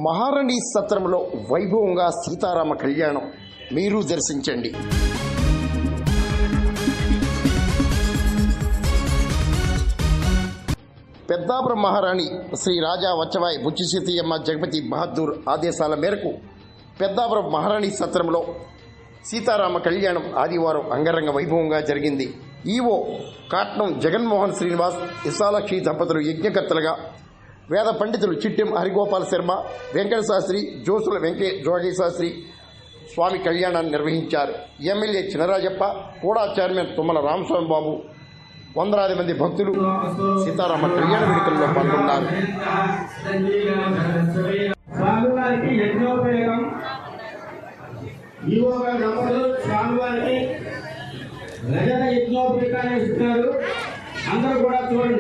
మహారాణి సత్రంలో వైభవంగా సీతారామ కళ్యాణం మీరు దర్శించండి. పెద్దాపురం మహారాణి శ్రీ రాజా వచ్చవాయ్ బుచ్చిసీతయ్యమ్మ జగపతి బహదూర్ ఆదేశాల మేరకు పెద్దాపురం మహారాణి సత్రంలో సీతారామ కళ్యాణం ఆదివారం అంగరంగ వైభవంగా జరిగింది. ఈవో కాట్నం జగన్మోహన్ శ్రీనివాస్, విశాలాక్షి దంపతులు యజ్ఞకర్తలుగా, వేద పండితులు చిట్టెం హరిగోపాల్ శర్మ, వెంకట శాస్త్రి, జోసుల జోగి శాస్త్రి స్వామి కళ్యాణాన్ని నిర్వహించారు. ఎమ్మెల్యే చినరాజప్ప, కూడా చైర్మన్ తుమ్మల రామస్వామి బాబు, వందలాది మంది భక్తులు సీతారామ కళ్యాణ వేడుకల్లో పాల్గొన్నారు. అందరూ కూడా చూడండి.